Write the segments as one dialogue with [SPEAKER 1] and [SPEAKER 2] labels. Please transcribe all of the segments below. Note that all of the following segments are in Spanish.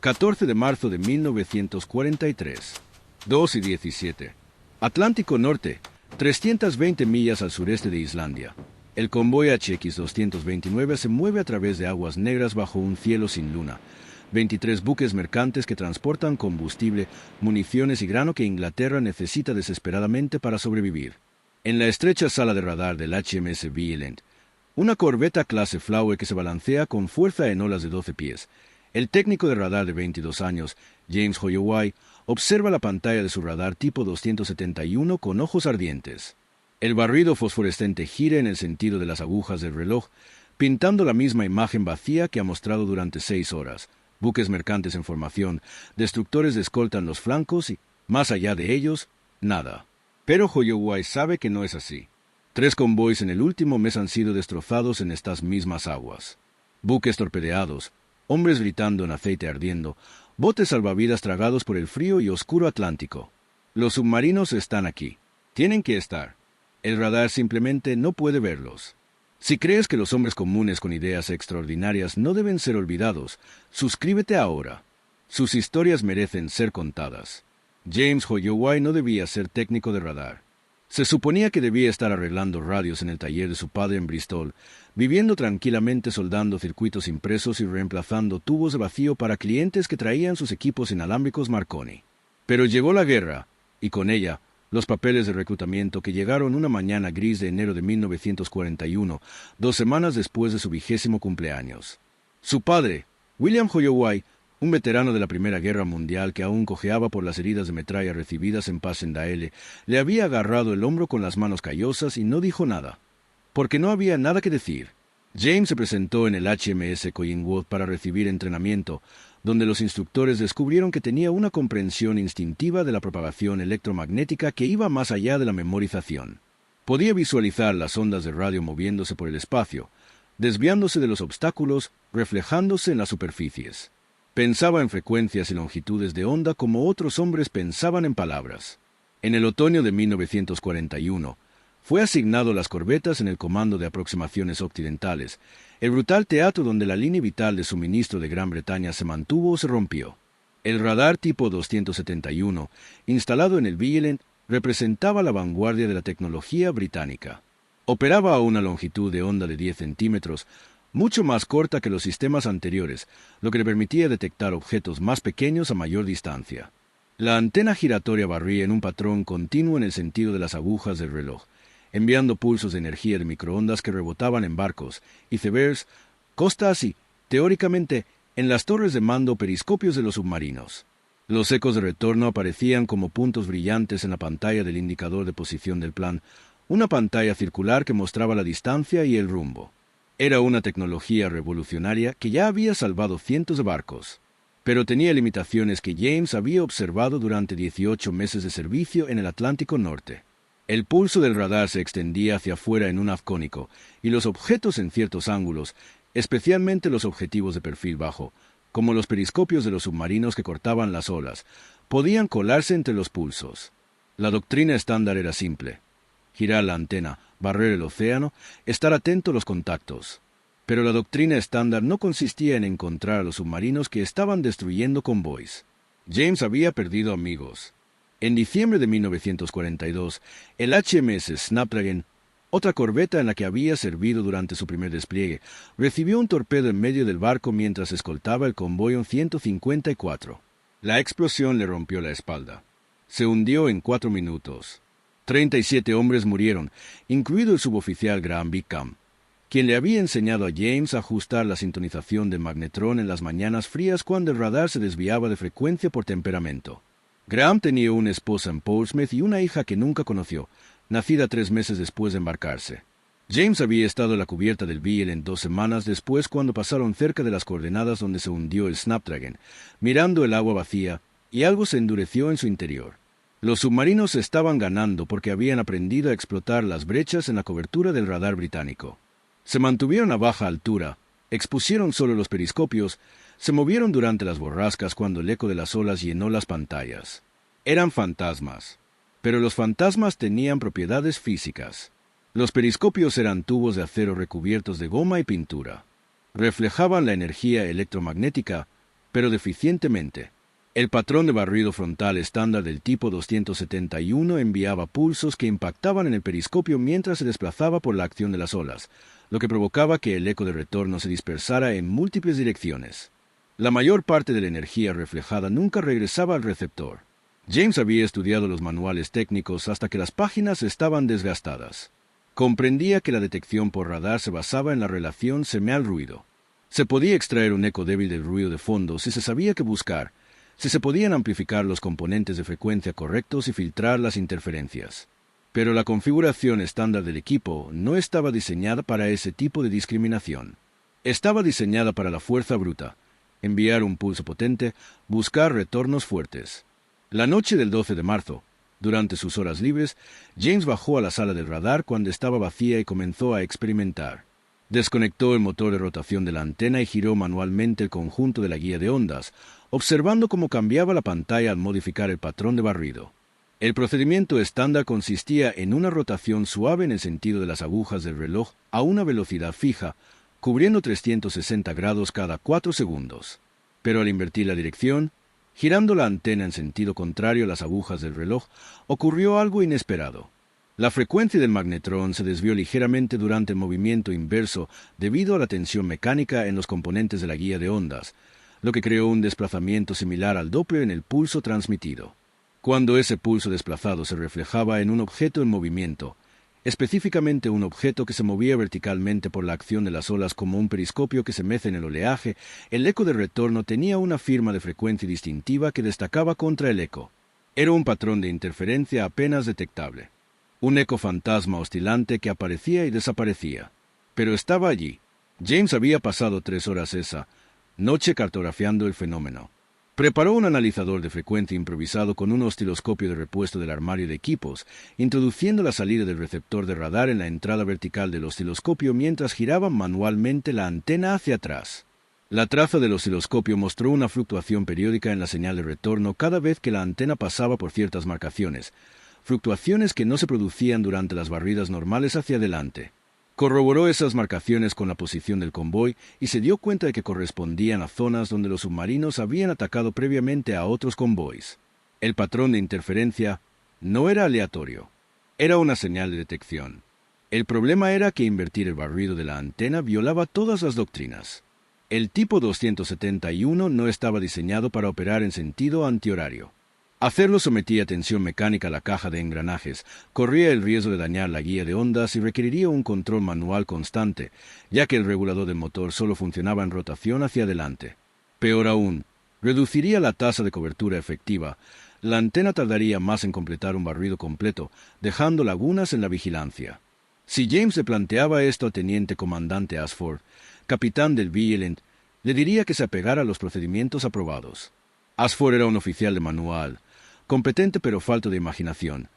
[SPEAKER 1] 14 de marzo de 1943. 2:17. Atlántico Norte, 320 millas al sureste de Islandia. El convoy HX-229 se mueve a través de aguas negras bajo un cielo sin luna. 23 buques mercantes que transportan combustible, municiones y grano que Inglaterra necesita desesperadamente para sobrevivir. En la estrecha sala de radar del HMS Vigilant, una corbeta clase Flower que se balancea con fuerza en olas de 12 pies. El técnico de radar de 22 años, James Holloway, observa la pantalla de su radar tipo 271 con ojos ardientes. El barrido fosforescente gira en el sentido de las agujas del reloj, pintando la misma imagen vacía que ha mostrado durante 6 horas. Buques mercantes en formación, destructores de escolta en los flancos y, más allá de ellos, nada. Pero Holloway sabe que no es así. 3 convoys en el último mes han sido destrozados en estas mismas aguas. Buques torpedeados, hombres gritando en aceite ardiendo, botes salvavidas tragados por el frío y oscuro Atlántico. Los submarinos están aquí. Tienen que estar. El radar simplemente no puede verlos. Si crees que los hombres comunes con ideas extraordinarias no deben ser olvidados, suscríbete ahora. Sus historias merecen ser contadas. James Holloway no debía ser técnico de radar. Se suponía que debía estar arreglando radios en el taller de su padre en Bristol, viviendo tranquilamente soldando circuitos impresos y reemplazando tubos de vacío para clientes que traían sus equipos inalámbricos Marconi. Pero llegó la guerra, y con ella, los papeles de reclutamiento que llegaron una mañana gris de enero de 1941, 2 semanas después de su 20º cumpleaños. Su padre, William Holloway, un veterano de la Primera Guerra Mundial que aún cojeaba por las heridas de metralla recibidas en Passchendaele, le había agarrado el hombro con las manos callosas y no dijo nada, porque no había nada que decir. James se presentó en el HMS Collingwood para recibir entrenamiento, donde los instructores descubrieron que tenía una comprensión instintiva de la propagación electromagnética que iba más allá de la memorización. Podía visualizar las ondas de radio moviéndose por el espacio, desviándose de los obstáculos, reflejándose en las superficies. Pensaba en frecuencias y longitudes de onda como otros hombres pensaban en palabras. En el otoño de 1941, fue asignado a las corbetas en el Comando de Aproximaciones Occidentales, el brutal teatro donde la línea vital de suministro de Gran Bretaña se mantuvo o se rompió. El radar tipo 271, instalado en el Vigilant, representaba la vanguardia de la tecnología británica. Operaba a una longitud de onda de 10 centímetros, mucho más corta que los sistemas anteriores, lo que le permitía detectar objetos más pequeños a mayor distancia. La antena giratoria barría en un patrón continuo en el sentido de las agujas del reloj, enviando pulsos de energía de microondas que rebotaban en barcos, icebergs, costas y, teóricamente, en las torres de mando o periscopios de los submarinos. Los ecos de retorno aparecían como puntos brillantes en la pantalla del indicador de posición del plan, una pantalla circular que mostraba la distancia y el rumbo. Era una tecnología revolucionaria que ya había salvado cientos de barcos, pero tenía limitaciones que James había observado durante 18 meses de servicio en el Atlántico Norte. El pulso del radar se extendía hacia afuera en un haz cónico, y los objetos en ciertos ángulos, especialmente los objetivos de perfil bajo, como los periscopios de los submarinos que cortaban las olas, podían colarse entre los pulsos. La doctrina estándar era simple: girar la antena, barrer el océano, estar atento a los contactos. Pero la doctrina estándar no consistía en encontrar a los submarinos que estaban destruyendo convoys. James había perdido amigos. En diciembre de 1942, el HMS Snapdragon, otra corbeta en la que había servido durante su primer despliegue, recibió un torpedo en medio del barco mientras escoltaba el convoy 154. La explosión le rompió la espalda. Se hundió en 4 minutos. 37 hombres murieron, incluido el suboficial Graham Bickham, quien le había enseñado a James a ajustar la sintonización del magnetrón en las mañanas frías cuando el radar se desviaba de frecuencia por temperamento. Graham tenía una esposa en Portsmouth y una hija que nunca conoció, nacida 3 meses después de embarcarse. James había estado en la cubierta del Vigilant 2 semanas después cuando pasaron cerca de las coordenadas donde se hundió el Snapdragon, mirando el agua vacía, y algo se endureció en su interior. Los submarinos estaban ganando porque habían aprendido a explotar las brechas en la cobertura del radar británico. Se mantuvieron a baja altura, expusieron solo los periscopios, se movieron durante las borrascas cuando el eco de las olas llenó las pantallas. Eran fantasmas, pero los fantasmas tenían propiedades físicas. Los periscopios eran tubos de acero recubiertos de goma y pintura. Reflejaban la energía electromagnética, pero deficientemente. El patrón de barrido frontal estándar del tipo 271 enviaba pulsos que impactaban en el periscopio mientras se desplazaba por la acción de las olas, lo que provocaba que el eco de retorno se dispersara en múltiples direcciones. La mayor parte de la energía reflejada nunca regresaba al receptor. James había estudiado los manuales técnicos hasta que las páginas estaban desgastadas. Comprendía que la detección por radar se basaba en la relación señal-ruido. Se podía extraer un eco débil del ruido de fondo si se sabía qué buscar, si se podían amplificar los componentes de frecuencia correctos y filtrar las interferencias. Pero la configuración estándar del equipo no estaba diseñada para ese tipo de discriminación. Estaba diseñada para la fuerza bruta, enviar un pulso potente, buscar retornos fuertes. La noche del 12 de marzo, durante sus horas libres, James bajó a la sala del radar cuando estaba vacía y comenzó a experimentar. Desconectó el motor de rotación de la antena y giró manualmente el conjunto de la guía de ondas, observando cómo cambiaba la pantalla al modificar el patrón de barrido. El procedimiento estándar consistía en una rotación suave en el sentido de las agujas del reloj a una velocidad fija, cubriendo 360 grados cada 4 segundos. Pero al invertir la dirección, girando la antena en sentido contrario a las agujas del reloj, ocurrió algo inesperado. La frecuencia del magnetrón se desvió ligeramente durante el movimiento inverso debido a la tensión mecánica en los componentes de la guía de ondas, lo que creó un desplazamiento similar al Doppler en el pulso transmitido. Cuando ese pulso desplazado se reflejaba en un objeto en movimiento, específicamente un objeto que se movía verticalmente por la acción de las olas como un periscopio que se mece en el oleaje, el eco de retorno tenía una firma de frecuencia distintiva que destacaba contra el eco. Era un patrón de interferencia apenas detectable. Un eco fantasma oscilante que aparecía y desaparecía. Pero estaba allí. James había pasado 3 horas esa noche cartografiando el fenómeno. Preparó un analizador de frecuencia improvisado con un osciloscopio de repuesto del armario de equipos, introduciendo la salida del receptor de radar en la entrada vertical del osciloscopio mientras giraba manualmente la antena hacia atrás. La traza del osciloscopio mostró una fluctuación periódica en la señal de retorno cada vez que la antena pasaba por ciertas marcaciones, fluctuaciones que no se producían durante las barridas normales hacia adelante. Corroboró esas marcaciones con la posición del convoy y se dio cuenta de que correspondían a zonas donde los submarinos habían atacado previamente a otros convoys. El patrón de interferencia no era aleatorio, era una señal de detección. El problema era que invertir el barrido de la antena violaba todas las doctrinas. El tipo 271 no estaba diseñado para operar en sentido antihorario. Hacerlo sometía a tensión mecánica a la caja de engranajes, corría el riesgo de dañar la guía de ondas y requeriría un control manual constante, ya que el regulador del motor solo funcionaba en rotación hacia adelante. Peor aún, reduciría la tasa de cobertura efectiva. La antena tardaría más en completar un barrido completo, dejando lagunas en la vigilancia. Si James le planteaba esto al teniente comandante Ashford, capitán del Vigilant, le diría que se apegara a los procedimientos aprobados. Ashford era un oficial de manual, competente pero falto de imaginación,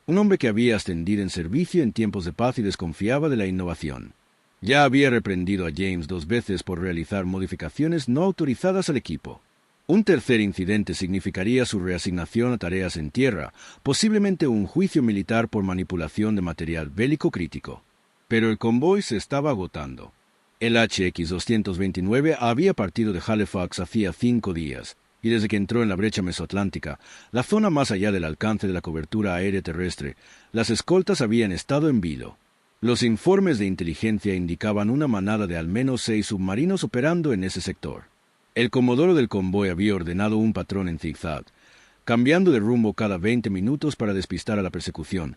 [SPEAKER 1] un hombre que había ascendido en servicio en tiempos de paz y desconfiaba de la innovación. Ya había reprendido a James 2 veces por realizar modificaciones no autorizadas al equipo. Un tercer incidente significaría su reasignación a tareas en tierra, posiblemente un juicio militar por manipulación de material bélico crítico. Pero el convoy se estaba agotando. El HX-229 había partido de Halifax hacía 5 días, y desde que entró en la brecha mesoatlántica, la zona más allá del alcance de la cobertura aérea terrestre, las escoltas habían estado en vilo. Los informes de inteligencia indicaban una manada de al menos 6 submarinos operando en ese sector. El comodoro del convoy había ordenado un patrón en zigzag, cambiando de rumbo cada 20 minutos para despistar a la persecución,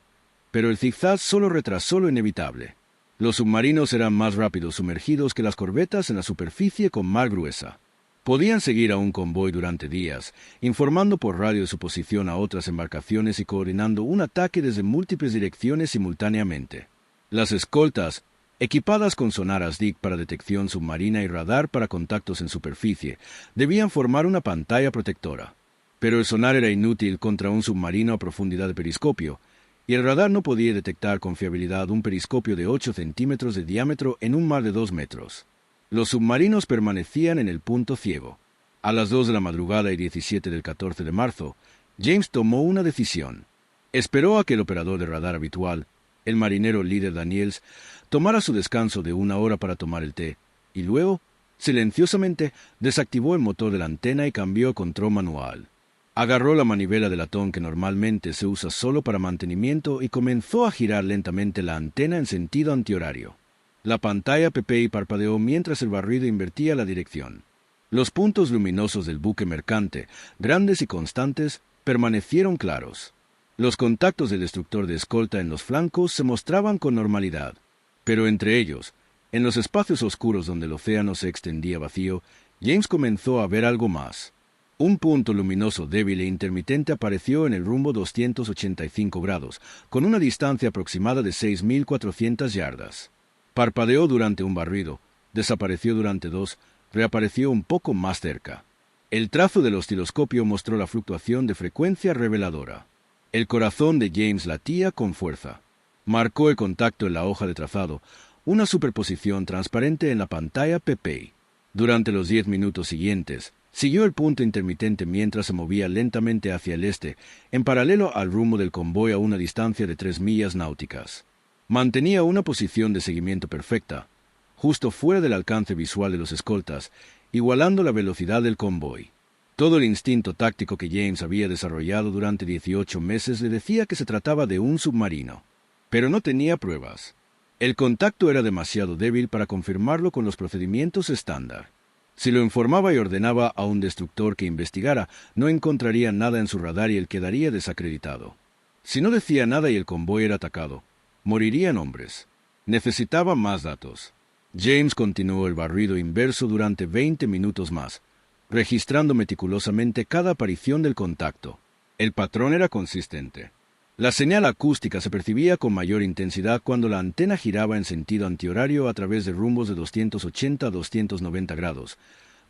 [SPEAKER 1] pero el zigzag solo retrasó lo inevitable. Los submarinos eran más rápidos sumergidos que las corbetas en la superficie con mar gruesa. Podían seguir a un convoy durante días, informando por radio de su posición a otras embarcaciones y coordinando un ataque desde múltiples direcciones simultáneamente. Las escoltas, equipadas con sonaras DIC para detección submarina y radar para contactos en superficie, debían formar una pantalla protectora. Pero el sonar era inútil contra un submarino a profundidad de periscopio, y el radar no podía detectar con fiabilidad un periscopio de 8 centímetros de diámetro en un mar de 2 metros. Los submarinos permanecían en el punto ciego. A las 2 de la madrugada y 17 del 14 de marzo, James tomó una decisión. Esperó a que el operador de radar habitual, el marinero líder Daniels, tomara su descanso de 1 hora para tomar el té, y luego Silenciosamente, desactivó el motor de la antena y cambió a control manual. Agarró la manivela de latón que normalmente se usa solo para mantenimiento y comenzó a girar lentamente la antena en sentido antihorario. La pantalla PPI parpadeó mientras el barrido invertía la dirección. Los puntos luminosos del buque mercante, grandes y constantes, permanecieron claros. Los contactos del destructor de escolta en los flancos se mostraban con normalidad, pero entre ellos, en los espacios oscuros donde el océano se extendía vacío, James comenzó a ver algo más. Un punto luminoso débil e intermitente apareció en el rumbo 285 grados, con una distancia aproximada de 6.400 yardas. Parpadeó durante un barrido, desapareció durante dos, reapareció un poco más cerca. El trazo del osciloscopio mostró la fluctuación de frecuencia reveladora. El corazón de James latía con fuerza. Marcó el contacto en la hoja de trazado, una superposición transparente en la pantalla PPI. Durante los 10 minutos siguientes, siguió el punto intermitente mientras se movía lentamente hacia el este, en paralelo al rumbo del convoy a una distancia de 3 millas náuticas. Mantenía una posición de seguimiento perfecta, justo fuera del alcance visual de los escoltas, igualando la velocidad del convoy. Todo el instinto táctico que James había desarrollado durante 18 meses le decía que se trataba de un submarino, pero no tenía pruebas. El contacto era demasiado débil para confirmarlo con los procedimientos estándar. Si lo informaba y ordenaba a un destructor que investigara, no encontraría nada en su radar y él quedaría desacreditado. Si no decía nada y el convoy era atacado, morirían hombres. Necesitaba más datos. James continuó el barrido inverso durante 20 minutos más, registrando meticulosamente cada aparición del contacto. El patrón era consistente. La señal acústica se percibía con mayor intensidad cuando la antena giraba en sentido antihorario a través de rumbos de 280 a 290 grados,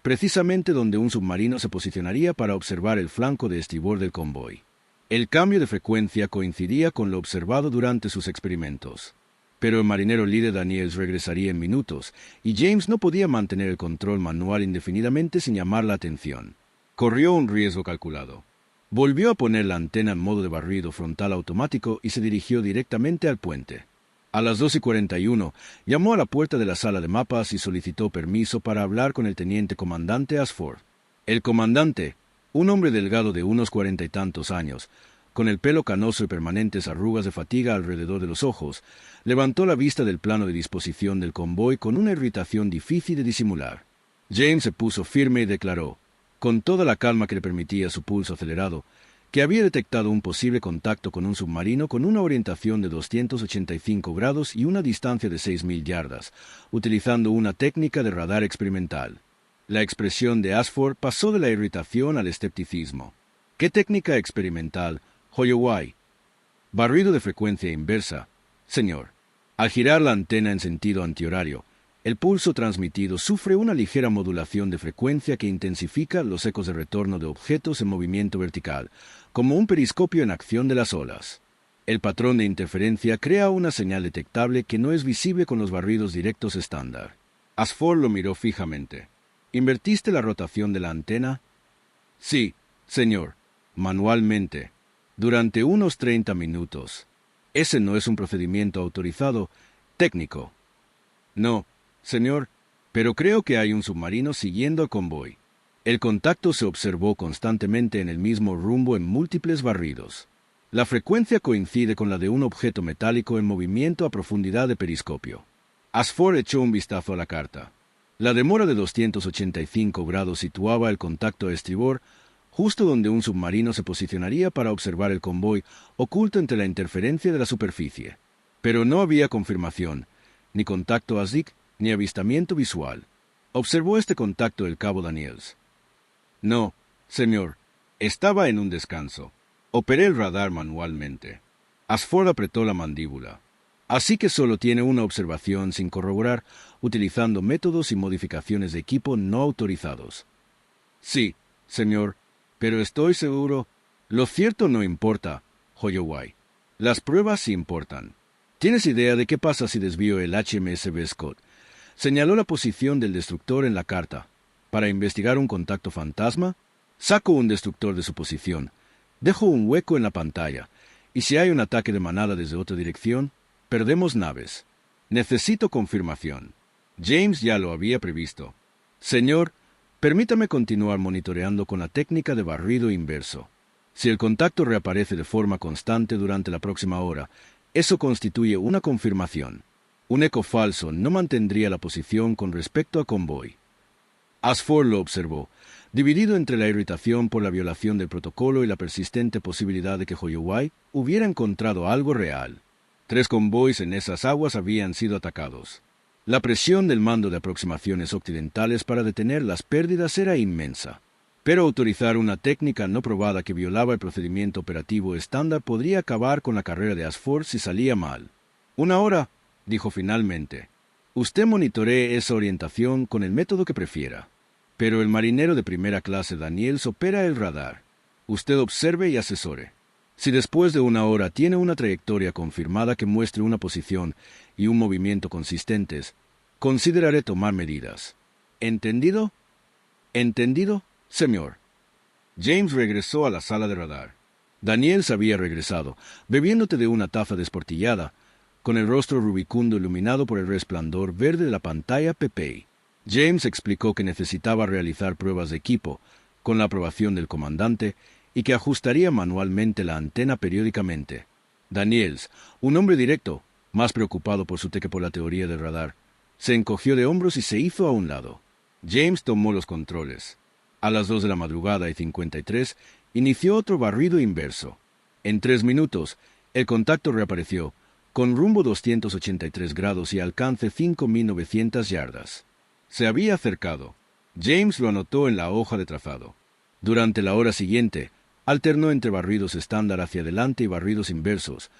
[SPEAKER 1] precisamente donde un submarino se posicionaría para observar el flanco de estribor del convoy. El cambio de frecuencia coincidía con lo observado durante sus experimentos. Pero el marinero líder Daniels regresaría en minutos, y James no podía mantener el control manual indefinidamente sin llamar la atención. Corrió un riesgo calculado. Volvió a poner la antena en modo de barrido frontal automático y se dirigió directamente al puente. A las 2:41 llamó a la puerta de la sala de mapas y solicitó permiso para hablar con el teniente comandante Ashford. El comandante, un hombre delgado de unos 40 y tantos años, con el pelo canoso y permanentes arrugas de fatiga alrededor de los ojos, levantó la vista del plano de disposición del convoy con una irritación difícil de disimular. James se puso firme y declaró, con toda la calma que le permitía su pulso acelerado, que había detectado un posible contacto con un submarino con una orientación de 285 grados y una distancia de 6.000 yardas, utilizando una técnica de radar experimental. La expresión de Ashford pasó de la irritación al escepticismo. ¿Qué técnica experimental, Holloway? Barrido de frecuencia inversa, señor. Al girar la antena en sentido antihorario, el pulso transmitido sufre una ligera modulación de frecuencia que intensifica los ecos de retorno de objetos en movimiento vertical, como un periscopio en acción de las olas. El patrón de interferencia crea una señal detectable que no es visible con los barridos directos estándar. Ashford lo miró fijamente. ¿Invertiste la rotación de la antena? Sí, señor, manualmente, durante unos 30 minutos. Ese no es un procedimiento autorizado, técnico. No, señor, pero creo que hay un submarino siguiendo al convoy. El contacto se observó constantemente en el mismo rumbo en múltiples barridos. La frecuencia coincide con la de un objeto metálico en movimiento a profundidad de periscopio. Ashford echó un vistazo a la carta. La demora de 285 grados situaba el contacto a estribor justo donde un submarino se posicionaría para observar el convoy, oculto entre la interferencia de la superficie. Pero no había confirmación, ni contacto ASDIC, ni avistamiento visual. ¿Observó este contacto el cabo Daniels? No, señor. Estaba en un descanso. Operé el radar manualmente. Ashford apretó la mandíbula. Así que solo tiene una observación sin corroborar, utilizando métodos y modificaciones de equipo no autorizados. Sí, señor, pero estoy seguro. Lo cierto no importa, Holloway. Las pruebas sí importan. ¿Tienes idea de qué pasa si desvío el HMSB Scott? Señaló la posición del destructor en la carta. ¿Para investigar un contacto fantasma? Saco un destructor de su posición. Dejo un hueco en la pantalla. Y si hay un ataque de manada desde otra dirección, perdemos naves. Necesito confirmación. James ya lo había previsto. Señor, permítame continuar monitoreando con la técnica de barrido inverso. Si el contacto reaparece de forma constante durante la próxima hora, eso constituye una confirmación. Un eco falso no mantendría la posición con respecto a convoy. Ashford lo observó, dividido entre la irritación por la violación del protocolo y la persistente posibilidad de que Holloway hubiera encontrado algo real. 3 convoys en esas aguas habían sido atacados. La presión del mando de aproximaciones occidentales para detener las pérdidas era inmensa. Pero autorizar una técnica no probada que violaba el procedimiento operativo estándar podría acabar con la carrera de Ashford si salía mal. 1 hora, dijo finalmente. Usted monitoree esa orientación con el método que prefiera. Pero el marinero de primera clase Daniels opera el radar. Usted observe y asesore. Si después de 1 hora tiene una trayectoria confirmada que muestre una posición y un movimiento consistentes, consideraré tomar medidas. ¿Entendido? ¿Entendido, señor? James regresó a la sala de radar. Daniels había regresado, bebiéndote de una taza desportillada, con el rostro rubicundo iluminado por el resplandor verde de la pantalla PP. James explicó que necesitaba realizar pruebas de equipo, con la aprobación del comandante, y que ajustaría manualmente la antena periódicamente. Daniels, un hombre directo, más preocupado por su que por la teoría del radar, se encogió de hombros y se hizo a un lado. James tomó los controles. A las 2 de la madrugada y 53, inició otro barrido inverso. En 3 minutos, el contacto reapareció, con rumbo 283 grados y alcance 5.900 yardas. Se había acercado. James lo anotó en la hoja de trazado. Durante la hora siguiente, alternó entre barridos estándar hacia adelante y barridos inversos,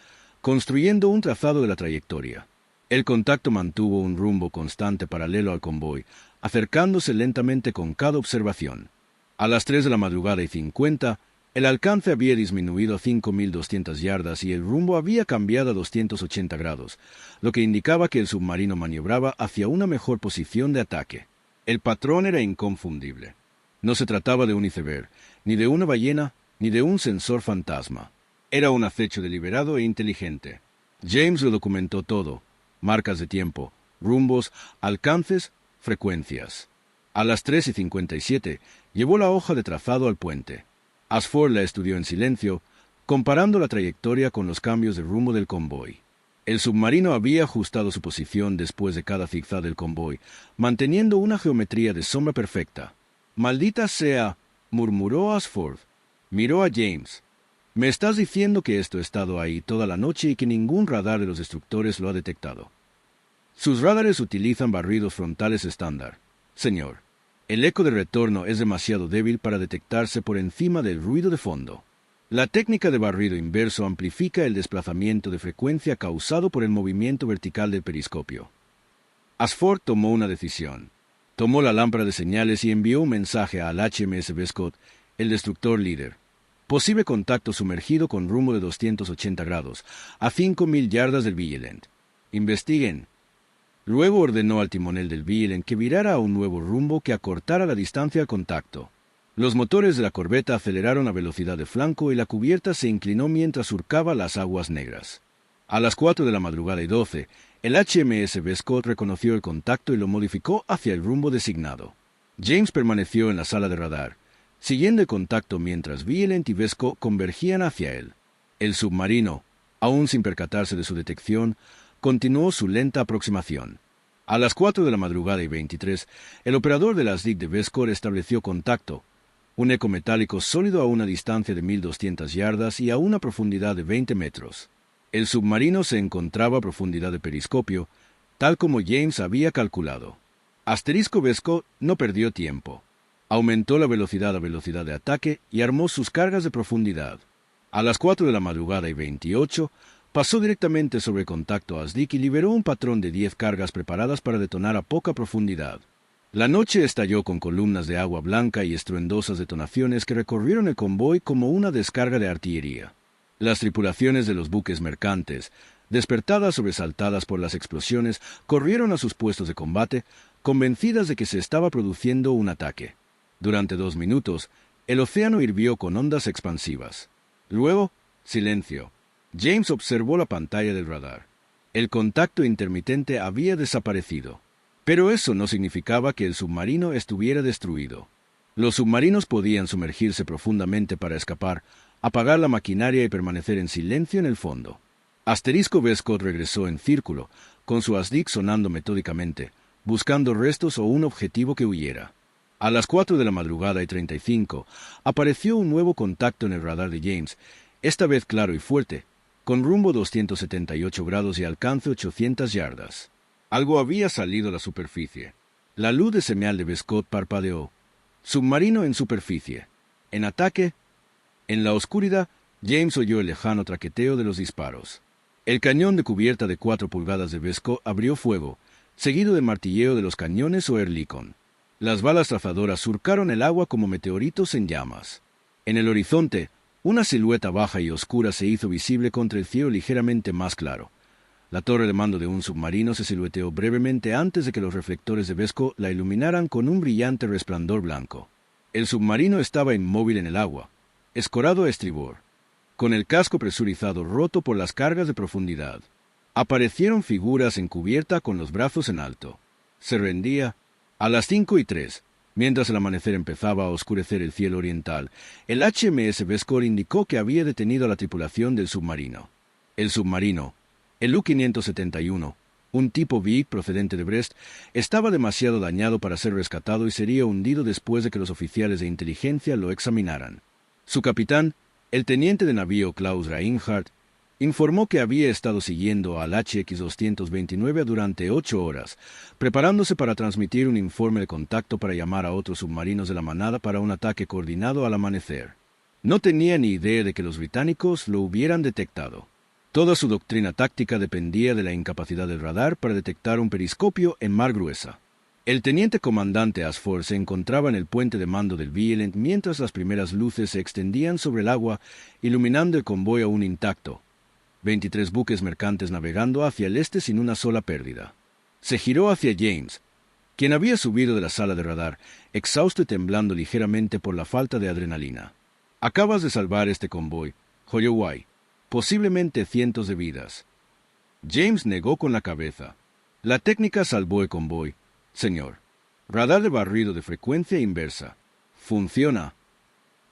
[SPEAKER 1] construyendo un trazado de la trayectoria. El contacto mantuvo un rumbo constante paralelo al convoy, acercándose lentamente con cada observación. A las 3 de la madrugada y 50, el alcance había disminuido a 5.200 yardas y el rumbo había cambiado a 280 grados, lo que indicaba que el submarino maniobraba hacia una mejor posición de ataque. El patrón era inconfundible. No se trataba de un iceberg, ni de una ballena, ni de un sensor fantasma. Era un acecho deliberado e inteligente. James lo documentó todo: marcas de tiempo, rumbos, alcances, frecuencias. A las 3:57 llevó la hoja de trazado al puente. Ashford la estudió en silencio, comparando la trayectoria con los cambios de rumbo del convoy. El submarino había ajustado su posición después de cada zigzag del convoy, manteniendo una geometría de sombra perfecta. «Maldita sea», murmuró Ashford. Miró a James. «Me estás diciendo que esto ha estado ahí toda la noche y que ningún radar de los destructores lo ha detectado». «Sus radares utilizan barridos frontales estándar, señor. El eco de retorno es demasiado débil para detectarse por encima del ruido de fondo. La técnica de barrido inverso amplifica el desplazamiento de frecuencia causado por el movimiento vertical del periscopio». Ashford tomó una decisión. Tomó la lámpara de señales y envió un mensaje al HMS Bescott, el destructor líder. Posible contacto sumergido con rumbo de 280 grados, a 5.000 yardas del Vigilant. Investiguen. Luego ordenó al timonel del Vigilant que virara a un nuevo rumbo que acortara la distancia al contacto. Los motores de la corbeta aceleraron a velocidad de flanco y la cubierta se inclinó mientras surcaba las aguas negras. A las 4 de la madrugada y 12, el HMS Bescott reconoció el contacto y lo modificó hacia el rumbo designado. James permaneció en la sala de radar, siguiendo el contacto mientras Vigilant y Bescott convergían hacia él. El submarino, aún sin percatarse de su detección, continuó su lenta aproximación. A las 4 de la madrugada y 23, el operador de las DIC de Bescott estableció contacto, un eco metálico sólido a una distancia de 1.200 yardas y a una profundidad de 20 metros. El submarino se encontraba a profundidad de periscopio, tal como James había calculado. Asterisco Bescott no perdió tiempo. Aumentó la velocidad a velocidad de ataque y armó sus cargas de profundidad. A las 4 de la madrugada y 28, pasó directamente sobre el contacto ASDIC y liberó un patrón de 10 cargas preparadas para detonar a poca profundidad. La noche estalló con columnas de agua blanca y estruendosas detonaciones que recorrieron el convoy como una descarga de artillería. Las tripulaciones de los buques mercantes, despertadas sobresaltadas por las explosiones, corrieron a sus puestos de combate, convencidas de que se estaba produciendo un ataque. Durante 2 minutos, el océano hirvió con ondas expansivas. Luego, silencio. James observó la pantalla del radar. El contacto intermitente había desaparecido. Pero eso no significaba que el submarino estuviera destruido. Los submarinos podían sumergirse profundamente para escapar, apagar la maquinaria y permanecer en silencio en el fondo. Asterisco Vescott regresó en círculo, con su ASDIC sonando metódicamente, buscando restos o un objetivo que huyera. A las 4 de la madrugada y 35, apareció un nuevo contacto en el radar de James, esta vez claro y fuerte, con rumbo 278 grados y alcance 800 yardas. Algo había salido a la superficie. La luz de señal de Vescott parpadeó. Submarino en superficie. En ataque. En la oscuridad, James oyó el lejano traqueteo de los disparos. El cañón de cubierta de 4 pulgadas de Vescott abrió fuego, seguido de martilleo de los cañones o Oerlikon. Las balas trazadoras surcaron el agua como meteoritos en llamas. En el horizonte, una silueta baja y oscura se hizo visible contra el cielo ligeramente más claro. La torre de mando de un submarino se silueteó brevemente antes de que los reflectores de Vescott la iluminaran con un brillante resplandor blanco. El submarino estaba inmóvil en el agua, escorado a estribor, con el casco presurizado roto por las cargas de profundidad. Aparecieron figuras en cubierta con los brazos en alto. Se rendía. A las 5:03, mientras el amanecer empezaba a oscurecer el cielo oriental, el HMS Vescott indicó que había detenido a la tripulación del submarino. El submarino, el U-571, un tipo Vic procedente de Brest, estaba demasiado dañado para ser rescatado y sería hundido después de que los oficiales de inteligencia lo examinaran. Su capitán, el teniente de navío Klaus Reinhardt, informó que había estado siguiendo al HX-229 durante 8 horas, preparándose para transmitir un informe de contacto para llamar a otros submarinos de la manada para un ataque coordinado al amanecer. No tenía ni idea de que los británicos lo hubieran detectado. Toda su doctrina táctica dependía de la incapacidad del radar para detectar un periscopio en mar gruesa. El teniente comandante Ashford se encontraba en el puente de mando del Vigilant mientras las primeras luces se extendían sobre el agua, iluminando el convoy aún intacto. 23 buques mercantes navegando hacia el este sin una sola pérdida. Se giró hacia James, quien había subido de la sala de radar, exhausto y temblando ligeramente por la falta de adrenalina. Acabas de salvar este convoy, Holloway. Posiblemente cientos de vidas. James negó con la cabeza. La técnica salvó el convoy, señor. Radar de barrido de frecuencia inversa. Funciona.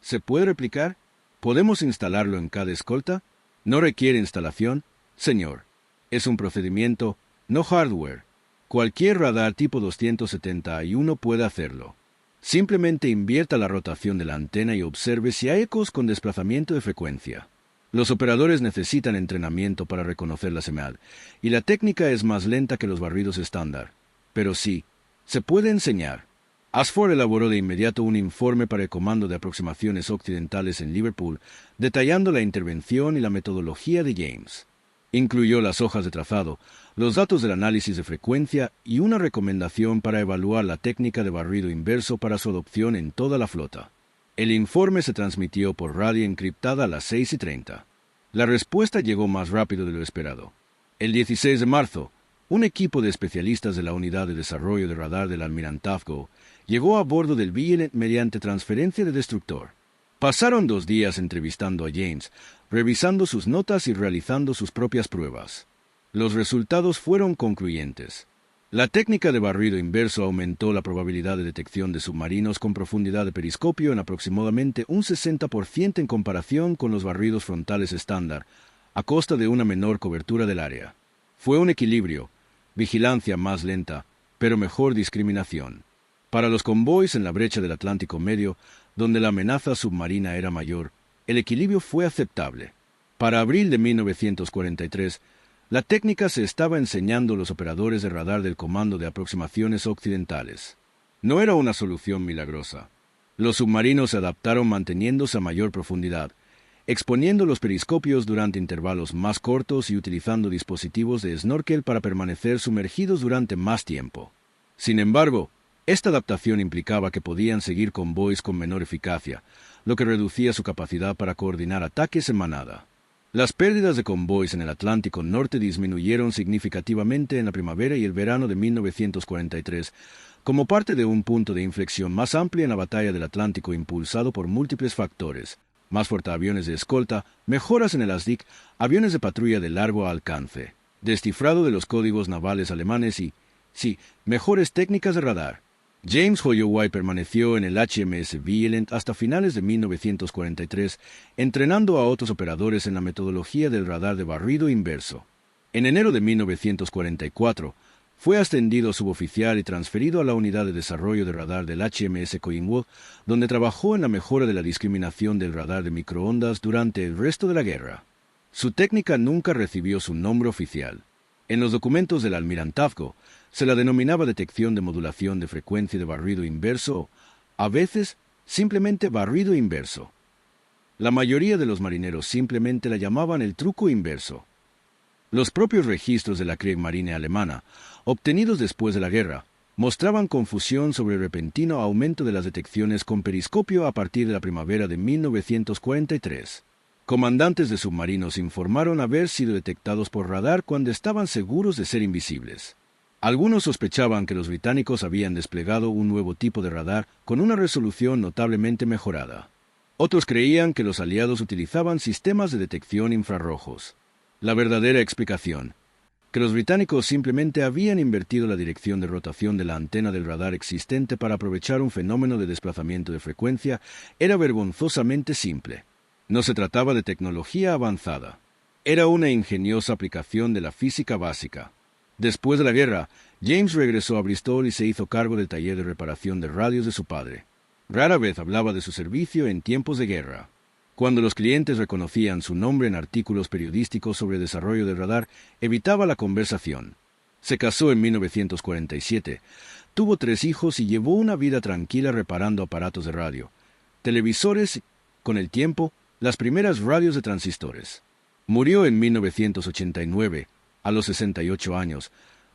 [SPEAKER 1] ¿Se puede replicar? ¿Podemos instalarlo en cada escolta? No requiere instalación, señor. Es un procedimiento, no hardware. Cualquier radar tipo 271 puede hacerlo. Simplemente invierta la rotación de la antena y observe si hay ecos con desplazamiento de frecuencia. Los operadores necesitan entrenamiento para reconocer la señal, y la técnica es más lenta que los barridos estándar. Pero sí, se puede enseñar. Ashford elaboró de inmediato un informe para el Comando de Aproximaciones Occidentales en Liverpool, detallando la intervención y la metodología de James. Incluyó las hojas de trazado, los datos del análisis de frecuencia y una recomendación para evaluar la técnica de barrido inverso para su adopción en toda la flota. El informe se transmitió por radio encriptada a las 6:30. La respuesta llegó más rápido de lo esperado. El 16 de marzo, un equipo de especialistas de la Unidad de Desarrollo de Radar del Almirantazgo llegó a bordo del Vigilant mediante transferencia de destructor. Pasaron 2 días entrevistando a James, revisando sus notas y realizando sus propias pruebas. Los resultados fueron concluyentes. La técnica de barrido inverso aumentó la probabilidad de detección de submarinos con profundidad de periscopio en aproximadamente un 60% en comparación con los barridos frontales estándar, a costa de una menor cobertura del área. Fue un equilibrio, vigilancia más lenta, pero mejor discriminación. Para los convoys en la brecha del Atlántico Medio, donde la amenaza submarina era mayor, el equilibrio fue aceptable. Para abril de 1943, la técnica se estaba enseñando a los operadores de radar del Comando de Aproximaciones Occidentales. No era una solución milagrosa. Los submarinos se adaptaron manteniéndose a mayor profundidad, exponiendo los periscopios durante intervalos más cortos y utilizando dispositivos de snorkel para permanecer sumergidos durante más tiempo. Sin embargo, esta adaptación implicaba que podían seguir convoys con menor eficacia, lo que reducía su capacidad para coordinar ataques en manada. Las pérdidas de convoys en el Atlántico Norte disminuyeron significativamente en la primavera y el verano de 1943, como parte de un punto de inflexión más amplio en la batalla del Atlántico impulsado por múltiples factores: más portaaviones de escolta, mejoras en el ASDIC, aviones de patrulla de largo alcance, descifrado de los códigos navales alemanes y Sí, mejores técnicas de radar. James Holloway permaneció en el HMS Vigilant hasta finales de 1943, entrenando a otros operadores en la metodología del radar de barrido inverso. En enero de 1944, fue ascendido a suboficial y transferido a la unidad de desarrollo de radar del HMS Collingwood, donde trabajó en la mejora de la discriminación del radar de microondas durante el resto de la guerra. Su técnica nunca recibió su nombre oficial. En los documentos del almirantazgo, se la denominaba detección de modulación de frecuencia de barrido inverso o, a veces, simplemente barrido inverso. La mayoría de los marineros simplemente la llamaban el truco inverso. Los propios registros de la Kriegsmarine alemana, obtenidos después de la guerra, mostraban confusión sobre el repentino aumento de las detecciones con periscopio a partir de la primavera de 1943. Comandantes de submarinos informaron haber sido detectados por radar cuando estaban seguros de ser invisibles. Algunos sospechaban que los británicos habían desplegado un nuevo tipo de radar con una resolución notablemente mejorada. Otros creían que los aliados utilizaban sistemas de detección infrarrojos. La verdadera explicación, que los británicos simplemente habían invertido la dirección de rotación de la antena del radar existente para aprovechar un fenómeno de desplazamiento de frecuencia, era vergonzosamente simple. No se trataba de tecnología avanzada. Era una ingeniosa aplicación de la física básica. Después de la guerra, James regresó a Bristol y se hizo cargo del taller de reparación de radios de su padre. Rara vez hablaba de su servicio en tiempos de guerra. Cuando los clientes reconocían su nombre en artículos periodísticos sobre desarrollo de radar, evitaba la conversación. Se casó en 1947, tuvo 3 hijos y llevó una vida tranquila reparando aparatos de radio, televisores, con el tiempo, las primeras radios de transistores. Murió en 1989, a los 68 años,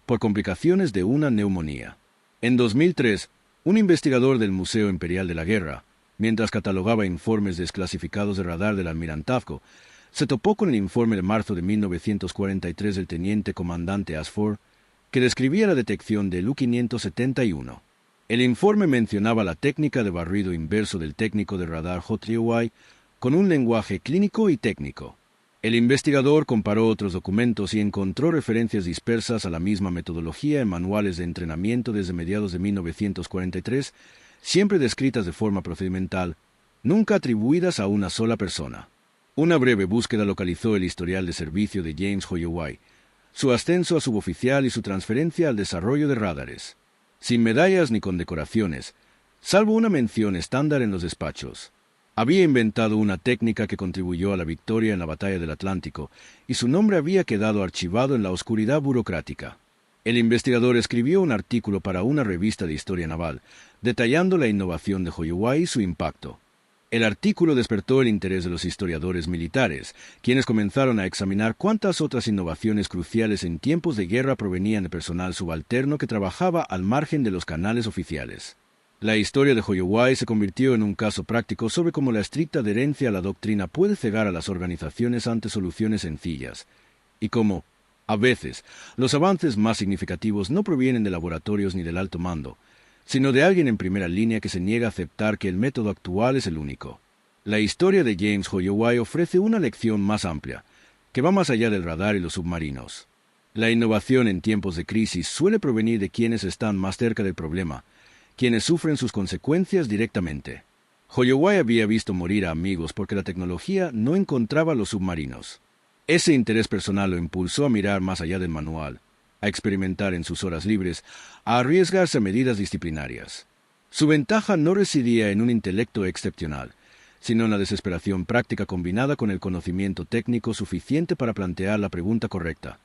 [SPEAKER 1] por complicaciones de una neumonía. En 2003, un investigador del Museo Imperial de la Guerra, mientras catalogaba informes desclasificados de radar del almirantazgo, se topó con el informe de marzo de 1943 del teniente comandante Ashford, que describía la detección del U-571. El informe mencionaba la técnica de barrido inverso del técnico de radar Holloway con un lenguaje clínico y técnico. El investigador comparó otros documentos y encontró referencias dispersas a la misma metodología en manuales de entrenamiento desde mediados de 1943, siempre descritas de forma procedimental, nunca atribuidas a una sola persona. Una breve búsqueda localizó el historial de servicio de James Holloway, su ascenso a suboficial y su transferencia al desarrollo de radares. Sin medallas ni condecoraciones, salvo una mención estándar en los despachos. Había inventado una técnica que contribuyó a la victoria en la Batalla del Atlántico, y su nombre había quedado archivado en la oscuridad burocrática. El investigador escribió un artículo para una revista de historia naval, detallando la innovación de Holloway y su impacto. El artículo despertó el interés de los historiadores militares, quienes comenzaron a examinar cuántas otras innovaciones cruciales en tiempos de guerra provenían de personal subalterno que trabajaba al margen de los canales oficiales. La historia de Holloway se convirtió en un caso práctico sobre cómo la estricta adherencia a la doctrina puede cegar a las organizaciones ante soluciones sencillas, y cómo, a veces, los avances más significativos no provienen de laboratorios ni del alto mando, sino de alguien en primera línea que se niega a aceptar que el método actual es el único. La historia de James Holloway ofrece una lección más amplia, que va más allá del radar y los submarinos. La innovación en tiempos de crisis suele provenir de quienes están más cerca del problema, quienes sufren sus consecuencias directamente. Holloway había visto morir a amigos porque la tecnología no encontraba los submarinos. Ese interés personal lo impulsó a mirar más allá del manual, a experimentar en sus horas libres, a arriesgarse a medidas disciplinarias. Su ventaja no residía en un intelecto excepcional, sino en la desesperación práctica combinada con el conocimiento técnico suficiente para plantear la pregunta correcta.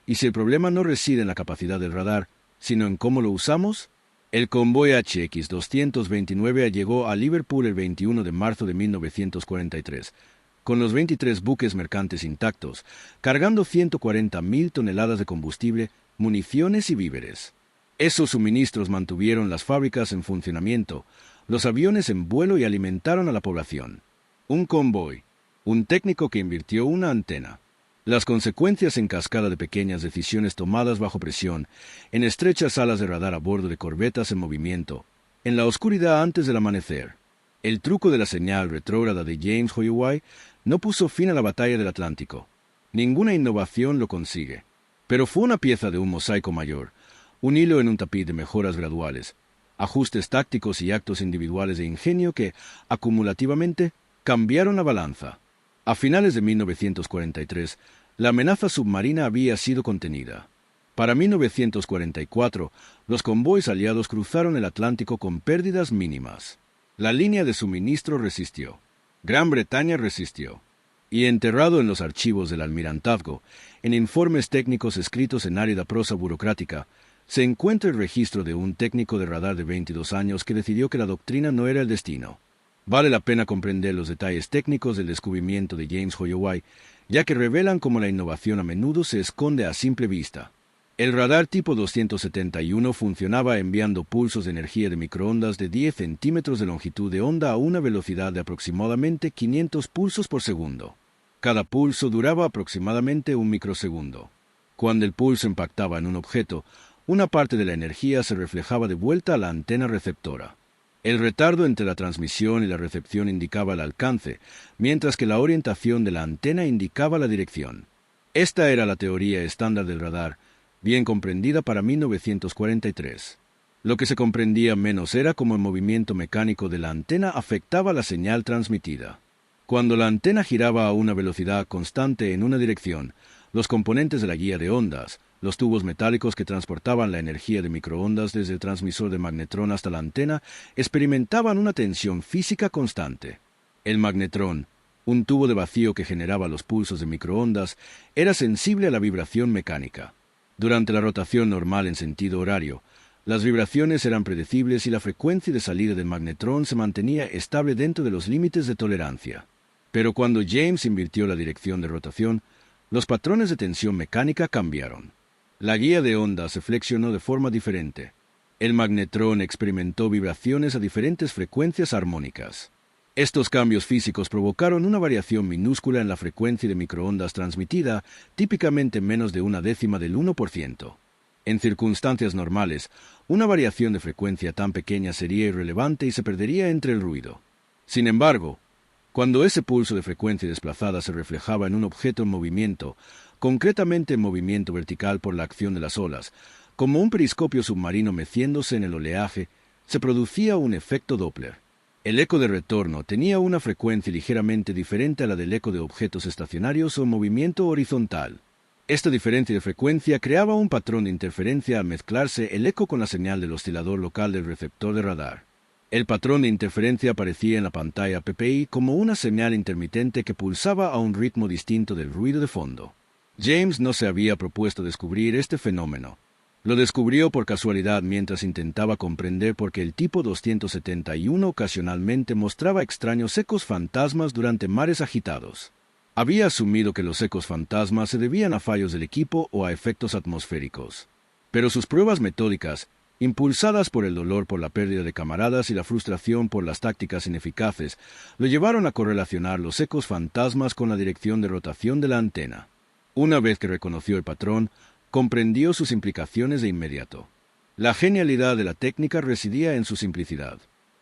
[SPEAKER 1] ¿Y si el problema no reside en la capacidad del radar, sino en cómo lo usamos? El convoy HX-229 llegó a Liverpool el 21 de marzo de 1943, con los 23 buques mercantes intactos, cargando 140.000 toneladas de combustible, municiones y víveres. Esos suministros mantuvieron las fábricas en funcionamiento, los aviones en vuelo y alimentaron a la población. Un convoy, un técnico que invirtió una antena. Las consecuencias en cascada de pequeñas decisiones tomadas bajo presión, en estrechas salas de radar a bordo de corbetas en movimiento, en la oscuridad antes del amanecer. El truco de la señal retrógrada de James Holloway no puso fin a la batalla del Atlántico. Ninguna innovación lo consigue. Pero fue una pieza de un mosaico mayor, un hilo en un tapiz de mejoras graduales, ajustes tácticos y actos individuales de ingenio que, acumulativamente, cambiaron la balanza. A finales de 1943, la amenaza submarina había sido contenida. Para 1944, los convoys aliados cruzaron el Atlántico con pérdidas mínimas. La línea de suministro resistió. Gran Bretaña resistió. Y enterrado en los archivos del almirantazgo, en informes técnicos escritos en árida prosa burocrática, se encuentra el registro de un técnico de radar de 22 años que decidió que la doctrina no era el destino. Vale la pena comprender los detalles técnicos del descubrimiento de James Holloway, ya que revelan cómo la innovación a menudo se esconde a simple vista. El radar tipo 271 funcionaba enviando pulsos de energía de microondas de 10 centímetros de longitud de onda a una velocidad de aproximadamente 500 pulsos por segundo. Cada pulso duraba aproximadamente un microsegundo. Cuando el pulso impactaba en un objeto, una parte de la energía se reflejaba de vuelta a la antena receptora. El retardo entre la transmisión y la recepción indicaba el alcance, mientras que la orientación de la antena indicaba la dirección. Esta era la teoría estándar del radar, bien comprendida para 1943. Lo que se comprendía menos era cómo el movimiento mecánico de la antena afectaba la señal transmitida. Cuando la antena giraba a una velocidad constante en una dirección, los componentes de la guía de ondas, los tubos metálicos que transportaban la energía de microondas desde el transmisor de magnetrón hasta la antena, experimentaban una tensión física constante. El magnetrón, un tubo de vacío que generaba los pulsos de microondas, era sensible a la vibración mecánica. Durante la rotación normal en sentido horario, las vibraciones eran predecibles y la frecuencia de salida del magnetrón se mantenía estable dentro de los límites de tolerancia. Pero cuando James invirtió la dirección de rotación, los patrones de tensión mecánica cambiaron. La guía de ondas se flexionó de forma diferente. El magnetrón experimentó vibraciones a diferentes frecuencias armónicas. Estos cambios físicos provocaron una variación minúscula en la frecuencia de microondas transmitida, típicamente menos de 1/10 del 1%. En circunstancias normales, una variación de frecuencia tan pequeña sería irrelevante y se perdería entre el ruido. Sin embargo, cuando ese pulso de frecuencia desplazada se reflejaba en un objeto en movimiento, concretamente en movimiento vertical por la acción de las olas, como un periscopio submarino meciéndose en el oleaje, se producía un efecto Doppler. El eco de retorno tenía una frecuencia ligeramente diferente a la del eco de objetos estacionarios o en movimiento horizontal. Esta diferencia de frecuencia creaba un patrón de interferencia al mezclarse el eco con la señal del oscilador local del receptor de radar. El patrón de interferencia aparecía en la pantalla PPI como una señal intermitente que pulsaba a un ritmo distinto del ruido de fondo. James no se había propuesto descubrir este fenómeno. Lo descubrió por casualidad mientras intentaba comprender por qué el tipo 271 ocasionalmente mostraba extraños ecos fantasmas durante mares agitados. Había asumido que los ecos fantasmas se debían a fallos del equipo o a efectos atmosféricos. Pero sus pruebas metódicas, impulsadas por el dolor por la pérdida de camaradas y la frustración por las tácticas ineficaces, lo llevaron a correlacionar los ecos fantasmas con la dirección de rotación de la antena. Una vez que reconoció el patrón, comprendió sus implicaciones de inmediato. La genialidad de la técnica residía en su simplicidad.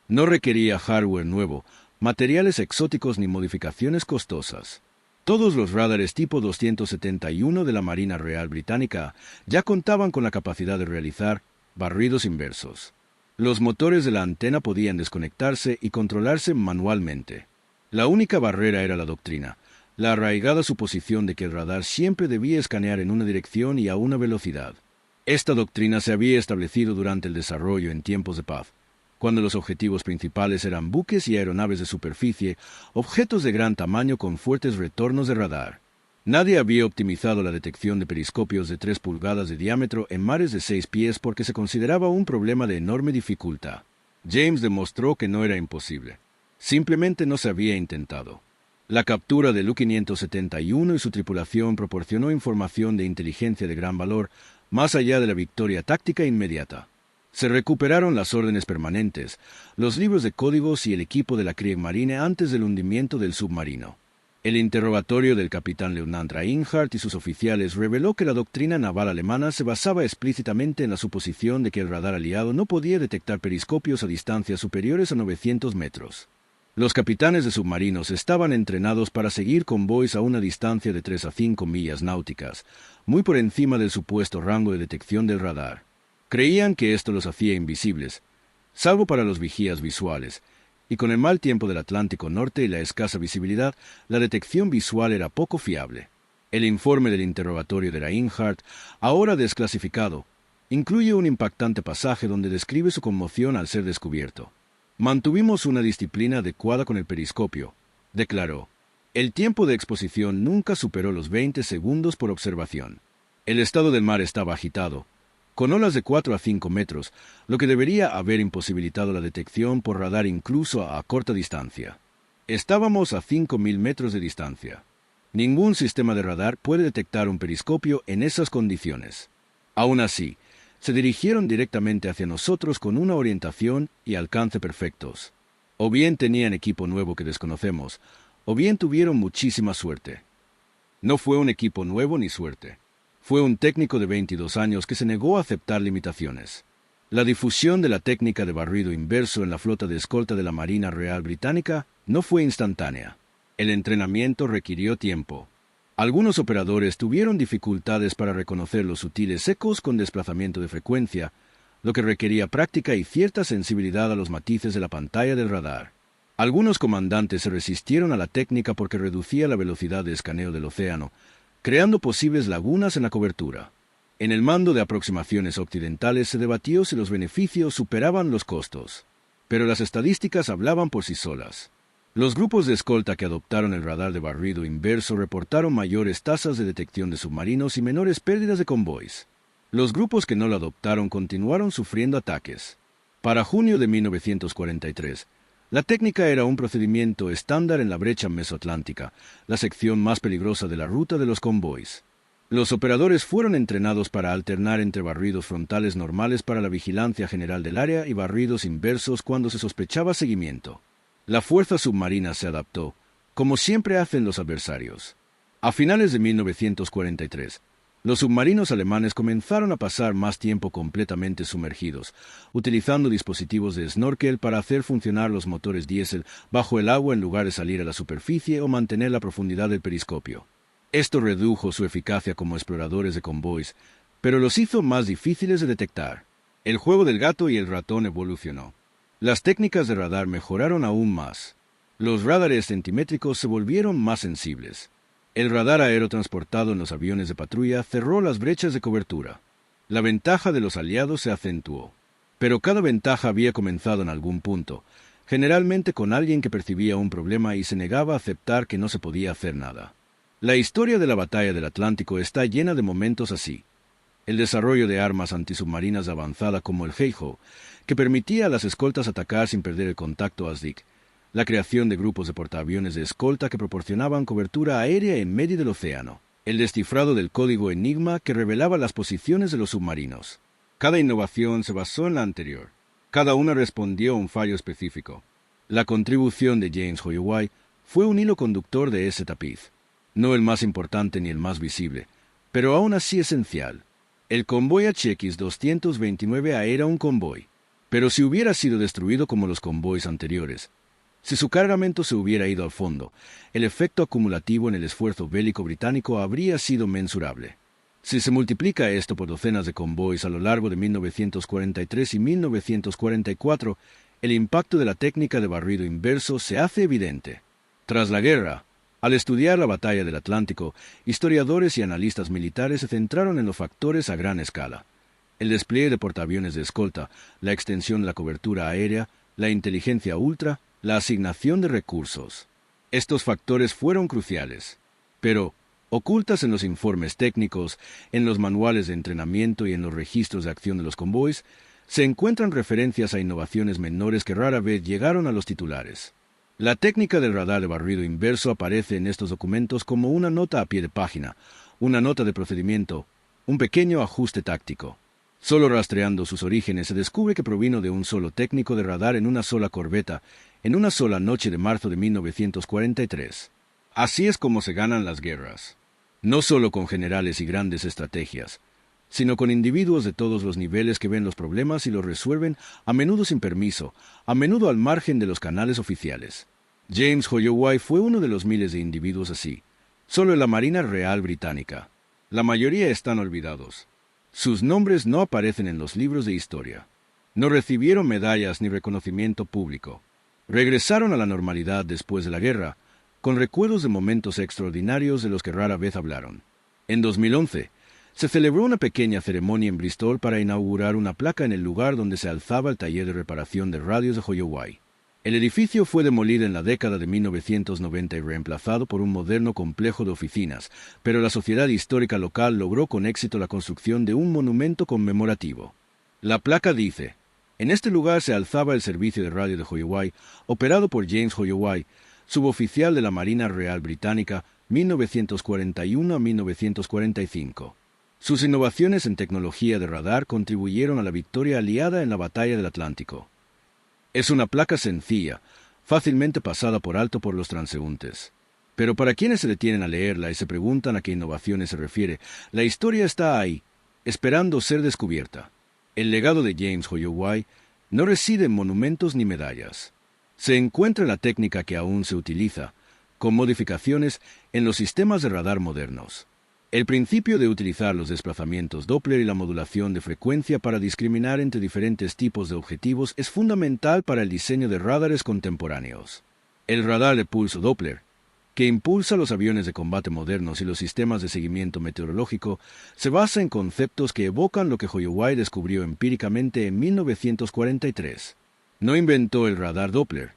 [SPEAKER 1] No requería hardware nuevo, materiales exóticos ni modificaciones costosas. Todos los radares tipo 271 de la Marina Real Británica ya contaban con la capacidad de realizar barridos inversos. Los motores de la antena podían desconectarse y controlarse manualmente. La única barrera era la doctrina, la arraigada suposición de que el radar siempre debía escanear en una dirección y a una velocidad. Esta doctrina se había establecido durante el desarrollo en tiempos de paz, cuando los objetivos principales eran buques y aeronaves de superficie, objetos de gran tamaño con fuertes retornos de radar. Nadie había optimizado la detección de periscopios de 3 pulgadas de diámetro en mares de 6 pies porque se consideraba un problema de enorme dificultad. James demostró que no era imposible. Simplemente no se había intentado. La captura del U-571 y su tripulación proporcionó información de inteligencia de gran valor, más allá de la victoria táctica inmediata. Se recuperaron las órdenes permanentes, los libros de códigos y el equipo de la Kriegsmarine antes del hundimiento del submarino. El interrogatorio del capitán Leutnant Reinhardt y sus oficiales reveló que la doctrina naval alemana se basaba explícitamente en la suposición de que el radar aliado no podía detectar periscopios a distancias superiores a 900 metros. Los capitanes de submarinos estaban entrenados para seguir convoys a una distancia de 3 a 5 millas náuticas, muy por encima del supuesto rango de detección del radar. Creían que esto los hacía invisibles, salvo para los vigías visuales, y con el mal tiempo del Atlántico Norte y la escasa visibilidad, la detección visual era poco fiable. El informe del interrogatorio de Reinhardt, ahora desclasificado, incluye un impactante pasaje donde describe su conmoción al ser descubierto. Mantuvimos una disciplina adecuada con el periscopio, declaró. El tiempo de exposición nunca superó los 20 segundos por observación. El estado del mar estaba agitado, con olas de 4 a 5 metros, lo que debería haber imposibilitado la detección por radar incluso a corta distancia. Estábamos a 5.000 metros de distancia. Ningún sistema de radar puede detectar un periscopio en esas condiciones. Aún así, se dirigieron directamente hacia nosotros con una orientación y alcance perfectos. O bien tenían equipo nuevo que desconocemos, o bien tuvieron muchísima suerte. No fue un equipo nuevo ni suerte. Fue un técnico de 22 años que se negó a aceptar limitaciones. La difusión de la técnica de barrido inverso en la flota de escolta de la Marina Real Británica no fue instantánea. El entrenamiento requirió tiempo. Algunos operadores tuvieron dificultades para reconocer los sutiles ecos con desplazamiento de frecuencia, lo que requería práctica y cierta sensibilidad a los matices de la pantalla del radar. Algunos comandantes se resistieron a la técnica porque reducía la velocidad de escaneo del océano, creando posibles lagunas en la cobertura. En el mando de aproximaciones occidentales se debatió si los beneficios superaban los costos, pero las estadísticas hablaban por sí solas. Los grupos de escolta que adoptaron el radar de barrido inverso reportaron mayores tasas de detección de submarinos y menores pérdidas de convoys. Los grupos que no lo adoptaron continuaron sufriendo ataques. Para junio de 1943, la técnica era un procedimiento estándar en la brecha mesoatlántica, la sección más peligrosa de la ruta de los convoys. Los operadores fueron entrenados para alternar entre barridos frontales normales para la vigilancia general del área y barridos inversos cuando se sospechaba seguimiento. La fuerza submarina se adaptó, como siempre hacen los adversarios. A finales de 1943, los submarinos alemanes comenzaron a pasar más tiempo completamente sumergidos, utilizando dispositivos de snorkel para hacer funcionar los motores diésel bajo el agua en lugar de salir a la superficie o mantener la profundidad del periscopio. Esto redujo su eficacia como exploradores de convoys, pero los hizo más difíciles de detectar. El juego del gato y el ratón evolucionó. Las técnicas de radar mejoraron aún más. Los radares centimétricos se volvieron más sensibles. El radar aerotransportado en los aviones de patrulla cerró las brechas de cobertura. La ventaja de los aliados se acentuó. Pero cada ventaja había comenzado en algún punto, generalmente con alguien que percibía un problema y se negaba a aceptar que no se podía hacer nada. La historia de la batalla del Atlántico está llena de momentos así. El desarrollo de armas antisubmarinas de avanzada como el Heiho, que permitía a las escoltas atacar sin perder el contacto ASDIC, la creación de grupos de portaaviones de escolta que proporcionaban cobertura aérea en medio del océano, el descifrado del código Enigma que revelaba las posiciones de los submarinos. Cada innovación se basó en la anterior. Cada una respondió a un fallo específico. La contribución de James Holloway fue un hilo conductor de ese tapiz. No el más importante ni el más visible, pero aún así esencial. El convoy HX-229A era un convoy, pero si hubiera sido destruido como los convoys anteriores, si su cargamento se hubiera ido al fondo, el efecto acumulativo en el esfuerzo bélico británico habría sido mensurable. Si se multiplica esto por docenas de convoys a lo largo de 1943 y 1944, el impacto de la técnica de barrido inverso se hace evidente. Tras la guerra, al estudiar la batalla del Atlántico, historiadores y analistas militares se centraron en los factores a gran escala: el despliegue de portaaviones de escolta, la extensión de la cobertura aérea, la inteligencia ultra, la asignación de recursos. Estos factores fueron cruciales, pero, ocultas en los informes técnicos, en los manuales de entrenamiento y en los registros de acción de los convoys, se encuentran referencias a innovaciones menores que rara vez llegaron a los titulares. La técnica del radar de barrido inverso aparece en estos documentos como una nota a pie de página, una nota de procedimiento, un pequeño ajuste táctico. Solo rastreando sus orígenes se descubre que provino de un solo técnico de radar en una sola corbeta, en una sola noche de marzo de 1943. Así es como se ganan las guerras. No solo con generales y grandes estrategias, sino con individuos de todos los niveles que ven los problemas y los resuelven, a menudo sin permiso, a menudo al margen de los canales oficiales. James Holloway fue uno de los miles de individuos así, solo en la Marina Real Británica. La mayoría están olvidados. Sus nombres no aparecen en los libros de historia. No recibieron medallas ni reconocimiento público. Regresaron a la normalidad después de la guerra, con recuerdos de momentos extraordinarios de los que rara vez hablaron. En 2011, se celebró una pequeña ceremonia en Bristol para inaugurar una placa en el lugar donde se alzaba el taller de reparación de radios de Holloway. El edificio fue demolido en la década de 1990 y reemplazado por un moderno complejo de oficinas, pero la Sociedad Histórica Local logró con éxito la construcción de un monumento conmemorativo. La placa dice: en este lugar se alzaba el servicio de radio de Holloway, operado por James Holloway, suboficial de la Marina Real Británica, 1941 a 1945. Sus innovaciones en tecnología de radar contribuyeron a la victoria aliada en la Batalla del Atlántico. Es una placa sencilla, fácilmente pasada por alto por los transeúntes. Pero para quienes se detienen a leerla y se preguntan a qué innovaciones se refiere, la historia está ahí, esperando ser descubierta. El legado de James Holloway no reside en monumentos ni medallas. Se encuentra en la técnica que aún se utiliza, con modificaciones, en los sistemas de radar modernos. El principio de utilizar los desplazamientos Doppler y la modulación de frecuencia para discriminar entre diferentes tipos de objetivos es fundamental para el diseño de radares contemporáneos. El radar de pulso Doppler, que impulsa los aviones de combate modernos y los sistemas de seguimiento meteorológico, se basa en conceptos que evocan lo que Holloway descubrió empíricamente en 1943. No inventó el radar Doppler.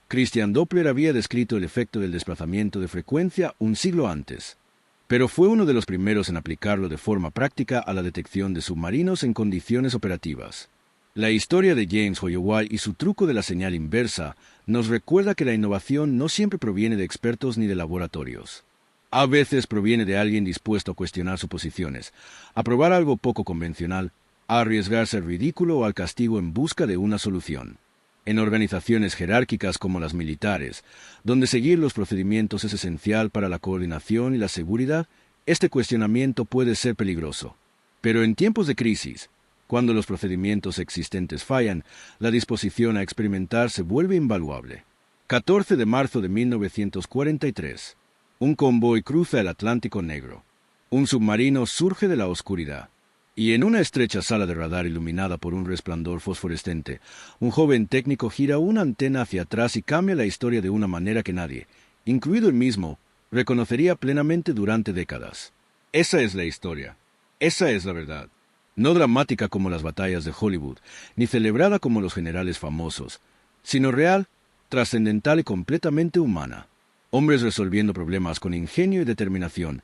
[SPEAKER 1] Christian Doppler había descrito el efecto del desplazamiento de frecuencia un siglo antes, pero fue uno de los primeros en aplicarlo de forma práctica a la detección de submarinos en condiciones operativas. La historia de James Holloway y su truco de la señal inversa nos recuerda que la innovación no siempre proviene de expertos ni de laboratorios. A veces proviene de alguien dispuesto a cuestionar suposiciones, a probar algo poco convencional, a arriesgarse al ridículo o al castigo en busca de una solución. En organizaciones jerárquicas como las militares, donde seguir los procedimientos es esencial para la coordinación y la seguridad, este cuestionamiento puede ser peligroso. Pero en tiempos de crisis, cuando los procedimientos existentes fallan, la disposición a experimentar se vuelve invaluable. 14 de marzo de 1943. Un convoy cruza el Atlántico Negro. Un submarino surge de la oscuridad. Y en una estrecha sala de radar iluminada por un resplandor fosforescente, un joven técnico gira una antena hacia atrás y cambia la historia de una manera que nadie, incluido él mismo, reconocería plenamente durante décadas. Esa es la historia. Esa es la verdad. No dramática como las batallas de Hollywood, ni celebrada como los generales famosos, sino real, trascendental y completamente humana. Hombres resolviendo problemas con ingenio y determinación.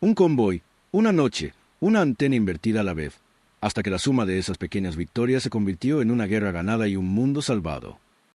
[SPEAKER 1] Un convoy, una noche, una antena invertida a la vez, hasta que la suma de esas pequeñas victorias se convirtió en una guerra ganada y un mundo salvado.